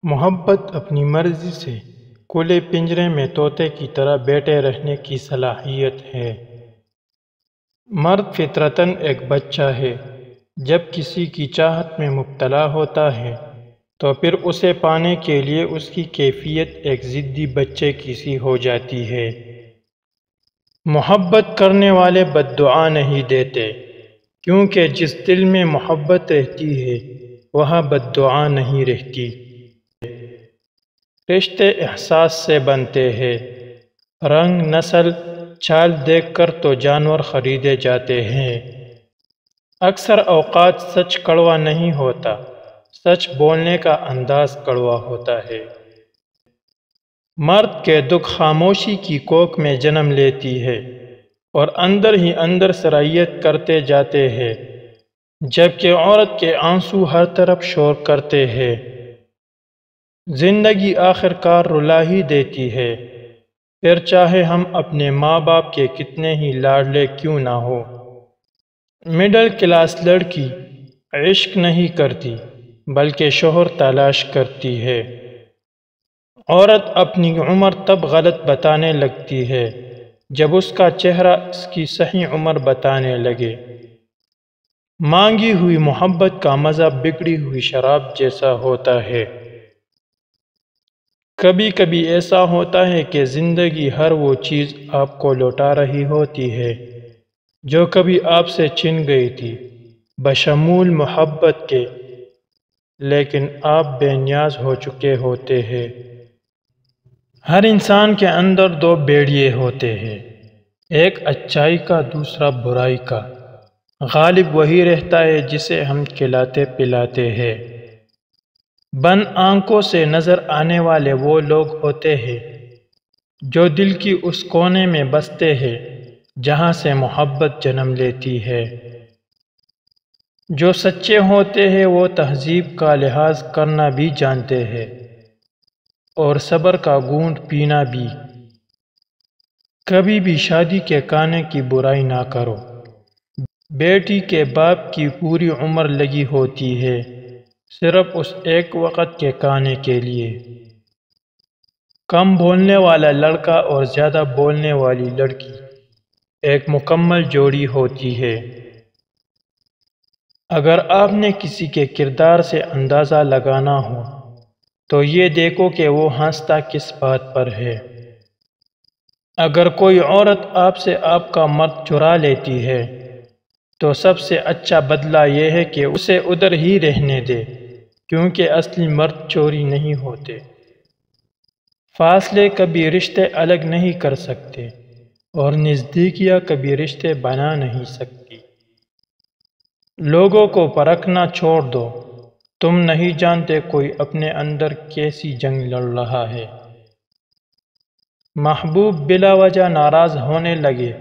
محبت اپنی مرضی سے کھلے پنجرے میں طوطے کی طرح بیٹھے رہنے کی صلاحیت ہے۔ مرد فطرتاً ایک بچہ ہے۔ جب کسی کی چاہت میں مبتلا ہوتا ہے تو پھر اسے پانے کے لیے اس کی کیفیت ایک ضدی بچے کی سی ہو جاتی ہے۔ محبت کرنے والے بد دعا نہیں دیتے، کیونکہ جس دل میں محبت رہتی ہے وہاں بد دعا نہیں رہتی۔ رشتے احساس سے بنتے ہیں۔ رنگ، نسل، چال دیکھ کر تو جانور خریدے جاتے ہیں۔ اکثر اوقات سچ کڑوا نہیں ہوتا، سچ بولنے کا انداز کڑوا ہوتا ہے۔ مرد کے دکھ خاموشی کی کوکھ میں جنم لیتی ہے اور اندر ہی اندر سرایت کرتے جاتے ہیں، جبکہ عورت کے آنسو ہر طرف شور کرتے ہیں۔ زندگی آخر کار رلا ہی دیتی ہے، پھر چاہے ہم اپنے ماں باپ کے کتنے ہی لاڈلے کیوں نہ ہو۔ مڈل کلاس لڑکی عشق نہیں کرتی بلکہ شوہر تلاش کرتی ہے۔ عورت اپنی عمر تب غلط بتانے لگتی ہے جب اس کا چہرہ اس کی صحیح عمر بتانے لگے۔ مانگی ہوئی محبت کا مزہ بگڑی ہوئی شراب جیسا ہوتا ہے۔ کبھی کبھی ایسا ہوتا ہے کہ زندگی ہر وہ چیز آپ کو لوٹا رہی ہوتی ہے جو کبھی آپ سے چھن گئی تھی، بشمول محبت کے، لیکن آپ بے نیاز ہو چکے ہوتے ہیں۔ ہر انسان کے اندر دو بیڑیے ہوتے ہیں، ایک اچائی کا، دوسرا برائی کا۔ غالب وہی رہتا ہے جسے ہم کھلاتے پلاتے ہیں۔ بند آنکھوں سے نظر آنے والے وہ لوگ ہوتے ہیں جو دل کی اس کونے میں بستے ہیں جہاں سے محبت جنم لیتی ہے۔ جو سچے ہوتے ہیں وہ تہذیب کا لحاظ کرنا بھی جانتے ہیں اور صبر کا گھونٹ پینا بھی۔ کبھی بھی شادی کے کانے کی برائی نہ کرو۔ بیٹی کے باپ کی پوری عمر لگی ہوتی ہے صرف اس ایک وقت کے کانے کے لیے۔ کم بولنے والا لڑکا اور زیادہ بولنے والی لڑکی ایک مکمل جوڑی ہوتی ہے۔ اگر آپ نے کسی کے کردار سے اندازہ لگانا ہو تو یہ دیکھو کہ وہ ہنستا کس بات پر ہے۔ اگر کوئی عورت آپ سے آپ کا مرد چرا لیتی ہے تو سب سے اچھا بدلہ یہ ہے کہ اسے ادھر ہی رہنے دے، کیونکہ اصلی مرد چوری نہیں ہوتے۔ فاصلے کبھی رشتے الگ نہیں کر سکتے اور نزدیکیاں کبھی رشتے بنا نہیں سکتی۔ لوگوں کو پرکھنا چھوڑ دو، تم نہیں جانتے کوئی اپنے اندر کیسی جنگ لڑ رہا ہے۔ محبوب بلا وجہ ناراض ہونے لگے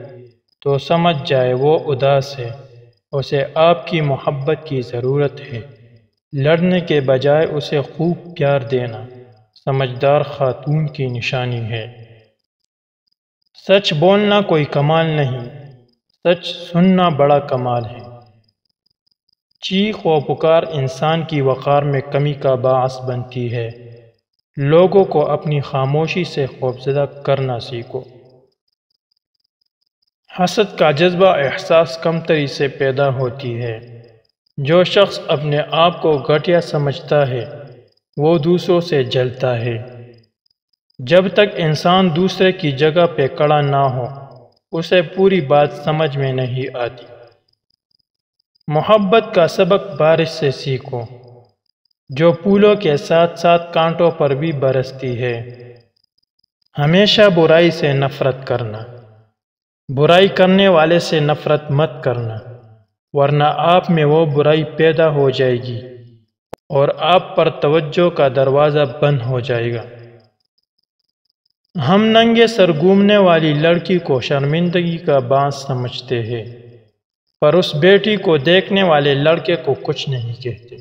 تو سمجھ جائے وہ اداس ہے، اسے آپ کی محبت کی ضرورت ہے۔ لڑنے کے بجائے اسے خوب پیار دینا سمجھدار خاتون کی نشانی ہے۔ سچ بولنا کوئی کمال نہیں، سچ سننا بڑا کمال ہے۔ چیخ و پکار انسان کی وقار میں کمی کا باعث بنتی ہے۔ لوگوں کو اپنی خاموشی سے خوفزدہ کرنا سیکھو۔ حسد کا جذبہ احساس کمتری سے پیدا ہوتی ہے۔ جو شخص اپنے آپ کو گھٹیا سمجھتا ہے وہ دوسروں سے جلتا ہے۔ جب تک انسان دوسرے کی جگہ پہ کھڑا نہ ہو اسے پوری بات سمجھ میں نہیں آتی۔ محبت کا سبق بارش سے سیکھو، جو پھولوں کے ساتھ ساتھ کانٹوں پر بھی برستی ہے۔ ہمیشہ برائی سے نفرت کرنا، برائی کرنے والے سے نفرت مت کرنا، ورنہ آپ میں وہ برائی پیدا ہو جائے گی اور آپ پر توجہ کا دروازہ بند ہو جائے گا۔ ہم ننگے سر گھومنے والی لڑکی کو شرمندگی کا باعث سمجھتے ہیں، پر اس بیٹی کو دیکھنے والے لڑکے کو کچھ نہیں کہتے۔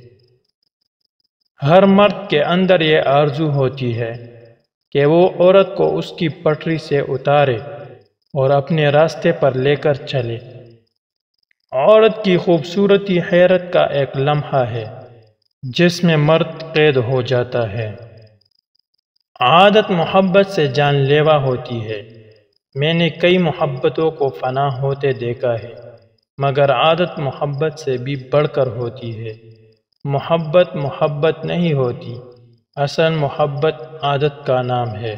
ہر مرد کے اندر یہ آرزو ہوتی ہے کہ وہ عورت کو اس کی پٹری سے اتارے اور اپنے راستے پر لے کر چلے۔ عورت کی خوبصورتی حیرت کا ایک لمحہ ہے جس میں مرد قید ہو جاتا ہے۔ عادت محبت سے جان لیوا ہوتی ہے۔ میں نے کئی محبتوں کو فنا ہوتے دیکھا ہے، مگر عادت محبت سے بھی بڑھ کر ہوتی ہے۔ محبت محبت نہیں ہوتی، اصل محبت عادت کا نام ہے۔